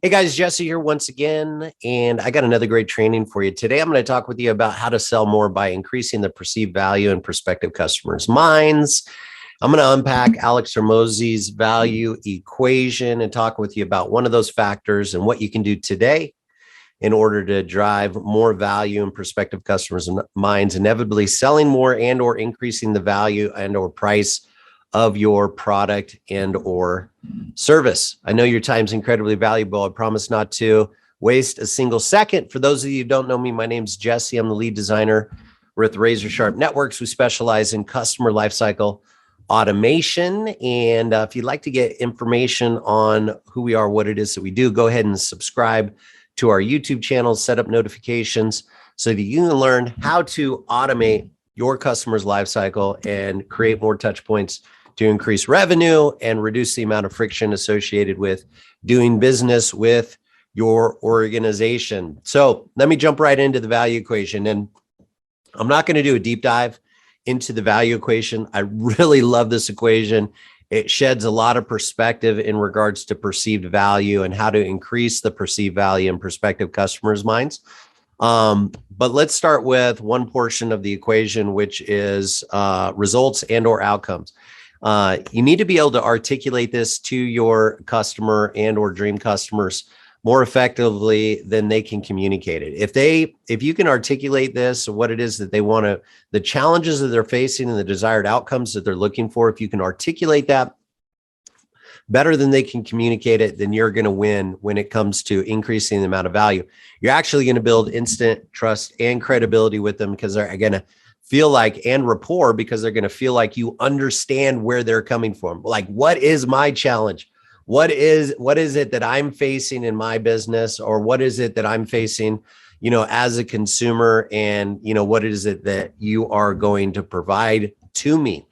Hey guys, Jesse here once again, and I got another great training for you. Today, I'm going to talk with you about how to sell more by increasing the perceived value in prospective customers' minds. I'm going to unpack Alex Hormozi's value equation and talk with you about one of those factors and what you can do today in order to drive more value in prospective customers' minds, inevitably selling more and or increasing the value and or price of your product and or service. I know your time's incredibly valuable. I promise not to waste a single second. For those of you who don't know me, my name's Jesse. I'm the lead designer with Razor Sharp Networks. We specialize in customer lifecycle automation. And if you'd like to get information on who we are, what it is that we do, go ahead and subscribe to our YouTube channel, set up notifications so that you can learn how to automate your customer's lifecycle and create more touch points to increase revenue and reduce the amount of friction associated with doing business with your organization. So let me jump right into the value equation. And I'm not going to do a deep dive into the value equation. I really love this equation. It sheds a lot of perspective in regards to perceived value and how to increase the perceived value in prospective customers' minds. But let's start with one portion of the equation, which is results and or outcomes. You need to be able to articulate this to your customer and or dream customers more effectively than they can communicate it. If you can articulate this, what it is that they want to, the challenges that they're facing and the desired outcomes that they're looking for, if you can articulate that better than they can communicate it, then you're going to win when it comes to increasing the amount of value. You're actually going to build instant trust and credibility with them because they're going to feel like, and rapport, because they're going to feel like you understand where they're coming from. Like, what is my challenge? What is it that I'm facing in my business, or what is it that I'm facing, as a consumer, and, what is it that you are going to provide to me?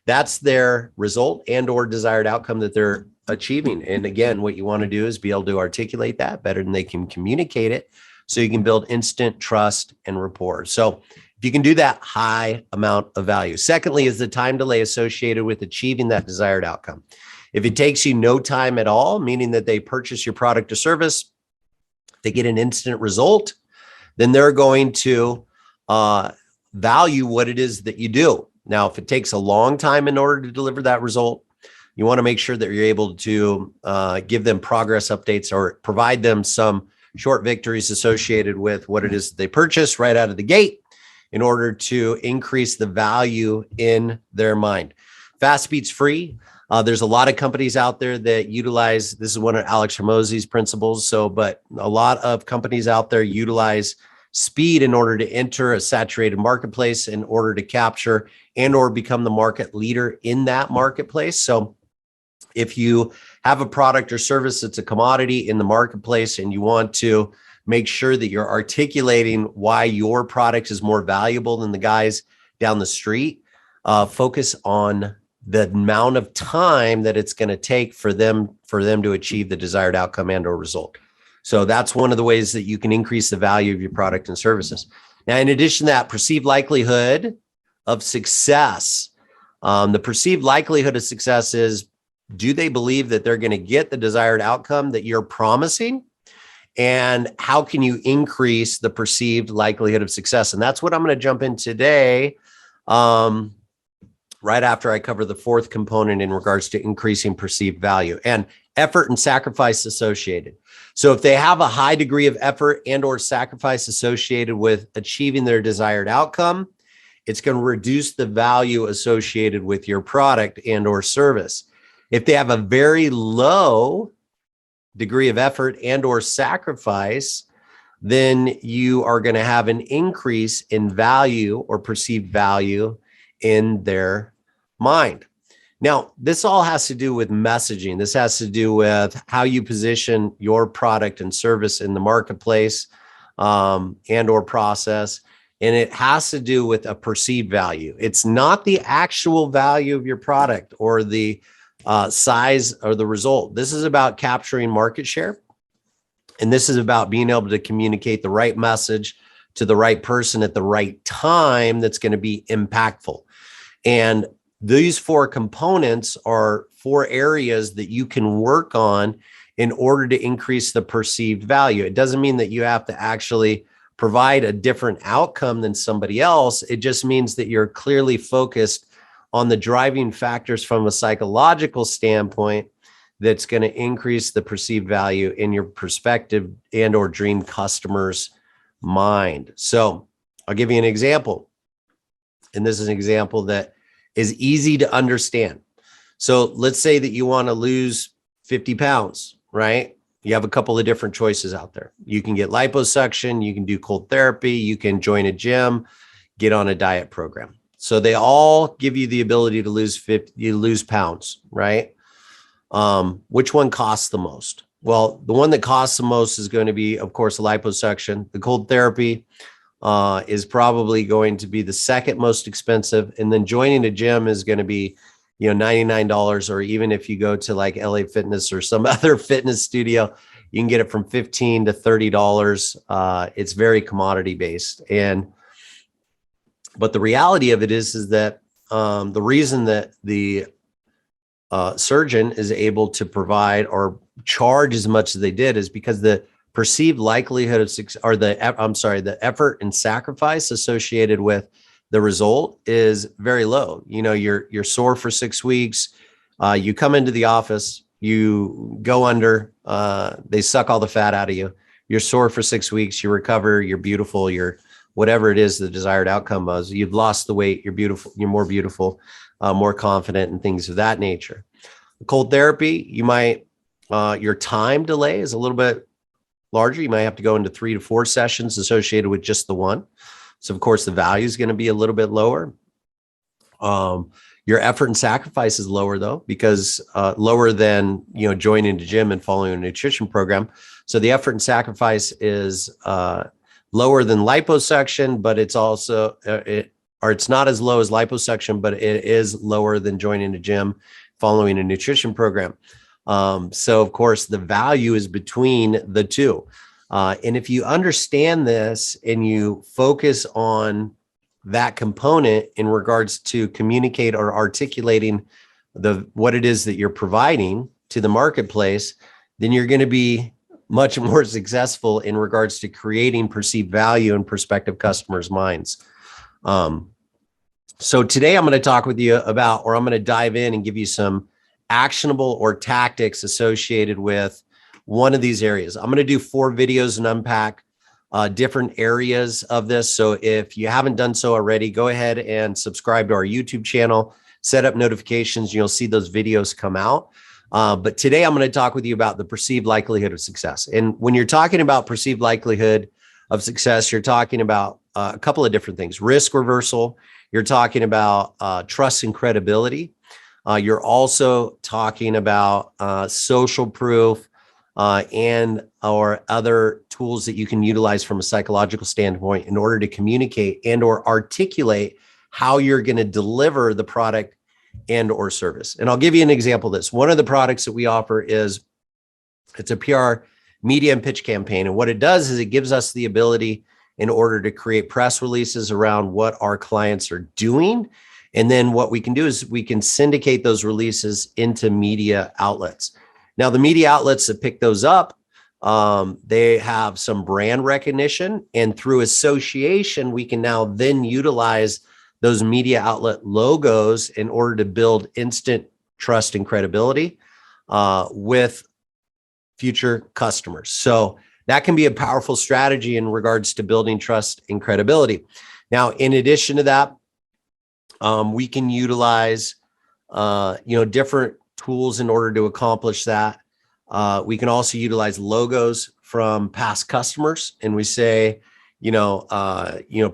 That's their result and or desired outcome that they're achieving. And again, what you want to do is be able to articulate that better than they can communicate it, so you can build instant trust and rapport. So if you can do that, high amount of value. Secondly is the time delay associated with achieving that desired outcome. If it takes you no time at all, meaning that they purchase your product or service, they get an instant result, then they're going to value what it is that you do. Now, if it takes a long time in order to deliver that result, you want to make sure that you're able to give them progress updates or provide them some short victories associated with what it is that they purchase right out of the gate in order to increase the value in their mind. Fast beats free. There's a lot of companies out there that utilize, this is one of Alex Hormozi's principles. But a lot of companies out there utilize speed in order to enter a saturated marketplace in order to capture and or become the market leader in that marketplace. So if you have a product or service that's a commodity in the marketplace and you want to make sure that you're articulating why your product is more valuable than the guys down the street, focus on the amount of time that it's going to take for them to achieve the desired outcome and or result. So that's one of the ways that you can increase the value of your product and services. Now, in addition to that, perceived likelihood of success. The perceived likelihood of success is, do they believe that they're going to get the desired outcome that you're promising? And how can you increase the perceived likelihood of success? And that's what I'm going to jump in today, right after I cover the fourth component in regards to increasing perceived value and effort and sacrifice associated. So if they have a high degree of effort and or sacrifice associated with achieving their desired outcome, it's going to reduce the value associated with your product and or service. If they have a very low degree of effort and or sacrifice, then you are going to have an increase in value or perceived value in their mind. Now, this all has to do with messaging. This has to do with how you position your product and service in the marketplace and or process. And it has to do with a perceived value. It's not the actual value of your product or the size or the result. This is about capturing market share. And this is about being able to communicate the right message to the right person at the right time that's going to be impactful. And these four components are four areas that you can work on in order to increase the perceived value. It doesn't mean that you have to actually provide a different outcome than somebody else. It just means that you're clearly focused on the driving factors from a psychological standpoint that's going to increase the perceived value in your prospective and or dream customer's mind. So I'll give you an example. And this is an example that is easy to understand. So let's say that you want to lose 50 pounds, right? You have a couple of different choices out there. You can get liposuction, you can do cold therapy, you can join a gym, get on a diet program. So they all give you the ability to lose pounds, right? Which one costs the most? Well, the one that costs the most is going to be, of course, liposuction. The cold therapy is probably going to be the second most expensive. And then joining a gym is going to be, $99, or even if you go to like LA Fitness or some other fitness studio, you can get it from $15 to $30. It's very commodity based. But the reality of it is that the reason that the surgeon is able to provide or charge as much as they did is because the perceived likelihood of success, or the effort and sacrifice associated with the result is very low. You're sore for 6 weeks. You come into the office, you go under, they suck all the fat out of you. You're sore for 6 weeks, you recover, you're beautiful, you're whatever it is the desired outcome was. You've lost the weight, you're beautiful, you're more beautiful, more confident, and things of that nature. Cold therapy, you might, your time delay is a little bit larger. You might have to go into 3 to 4 sessions associated with just the one. So of course the value is going to be a little bit lower. Your effort and sacrifice is lower though, because lower than, joining the gym and following a nutrition program. So the effort and sacrifice is lower than liposuction, but it's also, it's not as low as liposuction, but it is lower than joining a gym, following a nutrition program. So of course the value is between the two. And if you understand this and you focus on that component in regards to communicate or articulating what it is that you're providing to the marketplace, then you're going to be much more successful in regards to creating perceived value in prospective customers' minds. So today I'm going to talk with you about, or I'm going to dive in and give you some actionable or tactics associated with one of these areas. I'm going to do 4 videos and unpack different areas of this. So if you haven't done so already, go ahead and subscribe to our YouTube channel, set up notifications, and you'll see those videos come out. But today I'm going to talk with you about the perceived likelihood of success. And when you're talking about perceived likelihood of success, you're talking about a couple of different things. Risk reversal. You're talking about trust and credibility. You're also talking about social proof and or other tools that you can utilize from a psychological standpoint in order to communicate and or articulate how you're going to deliver the product and or service. And I'll give you an example of this. One of the products that we offer it's a PR media and pitch campaign. And what it does is it gives us the ability in order to create press releases around what our clients are doing. And then what we can do is we can syndicate those releases into media outlets. Now, the media outlets that pick those up, they have some brand recognition, and through association, we can now then utilize those media outlet logos in order to build instant trust and credibility with future customers. So that can be a powerful strategy in regards to building trust and credibility. Now, in addition to that, we can utilize, different tools in order to accomplish that. We can also utilize logos from past customers, and we say,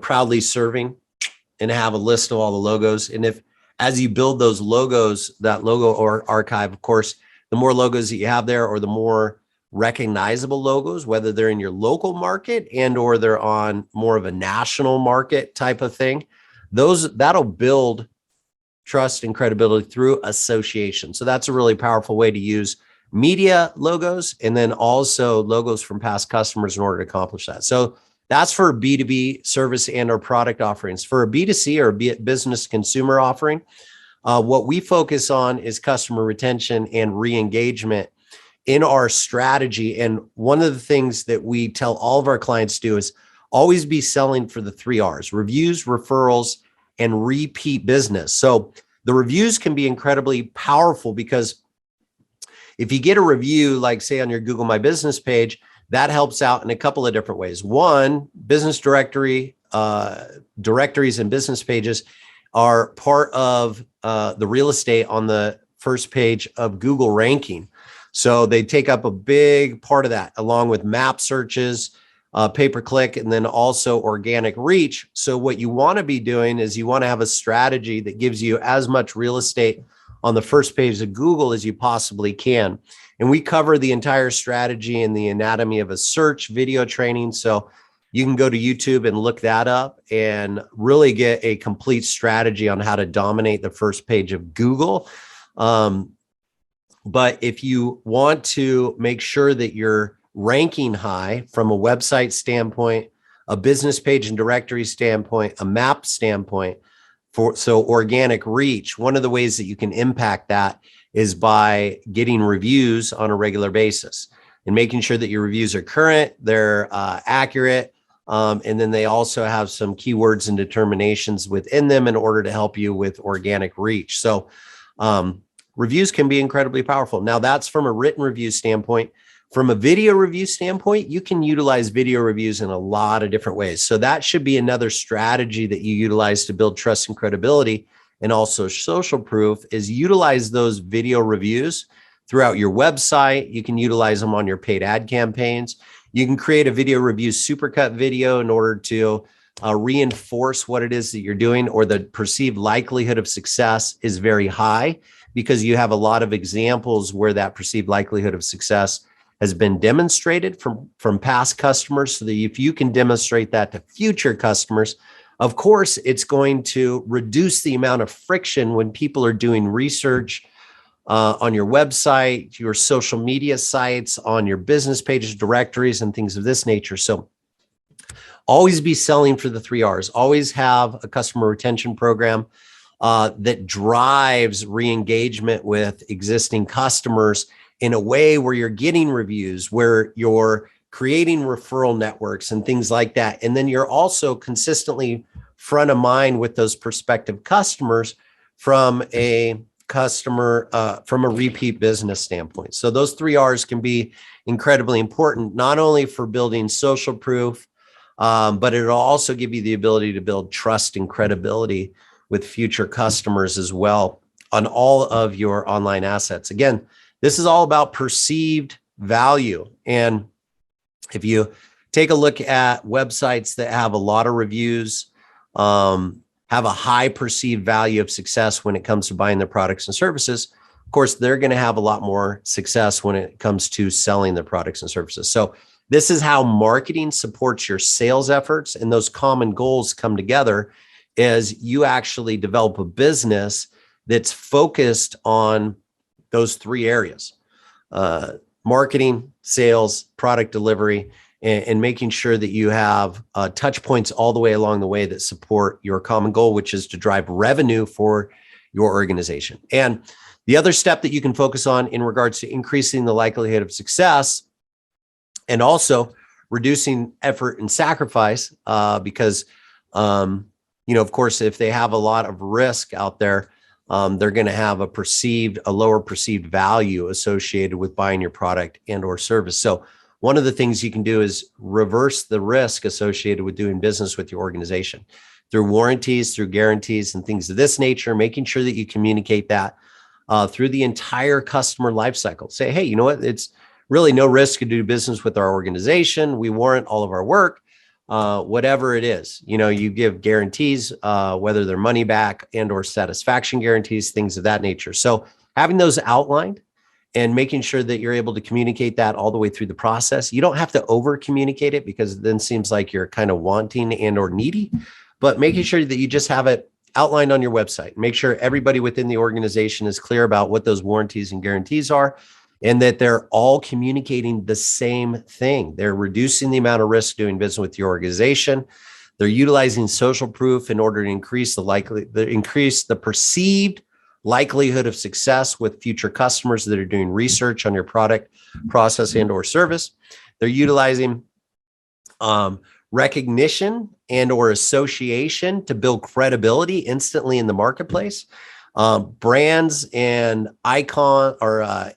proudly serving, and have a list of all the logos. And if, as you build those logos, that logo or archive, of course, the more logos that you have there, or the more recognizable logos, whether they're in your local market and or they're on more of a national market type of thing, that'll build trust and credibility through association. So that's a really powerful way to use media logos and then also logos from past customers in order to accomplish that. So that's for B2B service and or product offerings. For a B2C or business consumer offering, what we focus on is customer retention and re-engagement. in our strategy. And one of the things that we tell all of our clients to do is always be selling for the 3 R's: reviews, referrals, and repeat business. So the reviews can be incredibly powerful, because if you get a review, like say on your Google My Business page, that helps out in a couple of different ways. One, business directories and business pages are part of the real estate on the first page of Google ranking. So they take up a big part of that, along with map searches, pay-per-click, and then also organic reach. So what you want to be doing is you want to have a strategy that gives you as much real estate on the first page of Google as you possibly can. And we cover the entire strategy in the anatomy of a search video training. So you can go to YouTube and look that up and really get a complete strategy on how to dominate the first page of Google. But if you want to make sure that you're ranking high from a website standpoint, a business page and directory standpoint, a map standpoint, so organic reach, one of the ways that you can impact that is by getting reviews on a regular basis and making sure that your reviews are current, they're accurate, and then they also have some keywords and determinations within them in order to help you with organic reach. So reviews can be incredibly powerful. Now, that's from a written review standpoint. From a video review standpoint, you can utilize video reviews in a lot of different ways. So that should be another strategy that you utilize to build trust and credibility, and also social proof, is utilize those video reviews throughout your website. You can utilize them on your paid ad campaigns. You can create a video review supercut video in order to reinforce what it is that you're doing, or the perceived likelihood of success is very high, because you have a lot of examples where that perceived likelihood of success has been demonstrated from past customers. So that if you can demonstrate that to future customers, of course, it's going to reduce the amount of friction when people are doing research on your website, your social media sites, on your business pages, directories, and things of this nature. So always be selling for the 3 R's. Always have a customer retention program that drives re-engagement with existing customers in a way where you're getting reviews, where you're creating referral networks and things like that. And then you're also consistently front of mind with those prospective customers from a repeat business standpoint. So those 3 R's can be incredibly important, not only for building social proof, but it'll also give you the ability to build trust and credibility with future customers as well on all of your online assets. Again, this is all about perceived value. And if you take a look at websites that have a lot of reviews, have a high perceived value of success when it comes to buying their products and services, of course, they're going to have a lot more success when it comes to selling their products and services. So this is how marketing supports your sales efforts, and those common goals come together as you actually develop a business that's focused on those 3 areas: marketing, sales, product delivery, and making sure that you have touch points all the way along the way that support your common goal, which is to drive revenue for your organization. And the other step that you can focus on in regards to increasing the likelihood of success, and also reducing effort and sacrifice, because, of course, if they have a lot of risk out there, they're going to have a lower perceived value associated with buying your product and or service. So one of the things you can do is reverse the risk associated with doing business with your organization through warranties, through guarantees, and things of this nature, making sure that you communicate that through the entire customer lifecycle. Say, hey, you know what? It's really no risk to do business with our organization. We warrant all of our work. Whatever it is, you give guarantees, whether they're money back and or satisfaction guarantees, things of that nature. So having those outlined and making sure that you're able to communicate that all the way through the process. You don't have to over communicate it, because it then seems like you're kind of wanting and or needy, but making sure that you just have it outlined on your website. Make sure everybody within the organization is clear about what those warranties and guarantees are, and that they're all communicating the same thing. They're reducing the amount of risk doing business with your organization. They're utilizing social proof in order to increase the perceived likelihood of success with future customers that are doing research on your product, process, and or service. They're utilizing recognition and or association to build credibility instantly in the marketplace. Brands and icon or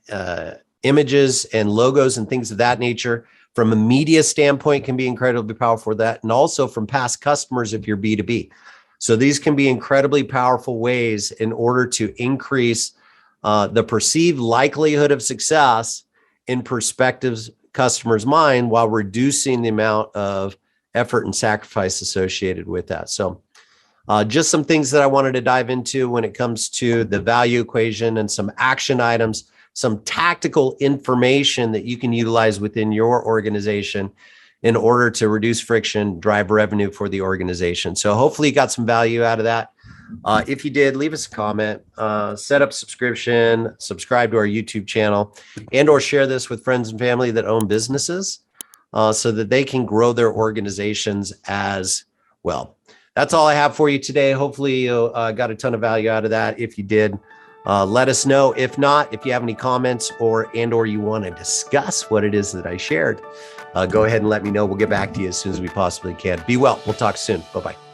images and logos and things of that nature from a media standpoint can be incredibly powerful for that. And also from past customers if you're B2B. So these can be incredibly powerful ways in order to increase the perceived likelihood of success in prospective customers' mind while reducing the amount of effort and sacrifice associated with that. So just some things that I wanted to dive into when it comes to the value equation and some action items, some tactical information that you can utilize within your organization in order to reduce friction, drive revenue for the organization. So hopefully you got some value out of that. If you did, leave us a comment, set up subscription, subscribe to our YouTube channel, and or share this with friends and family that own businesses so that they can grow their organizations as well. That's all I have for you today. Hopefully you got a ton of value out of that. If you did, let us know. If not, if you have any comments or you want to discuss what it is that I shared, go ahead and let me know. We'll get back to you as soon as we possibly can. Be well. We'll talk soon. Bye-bye.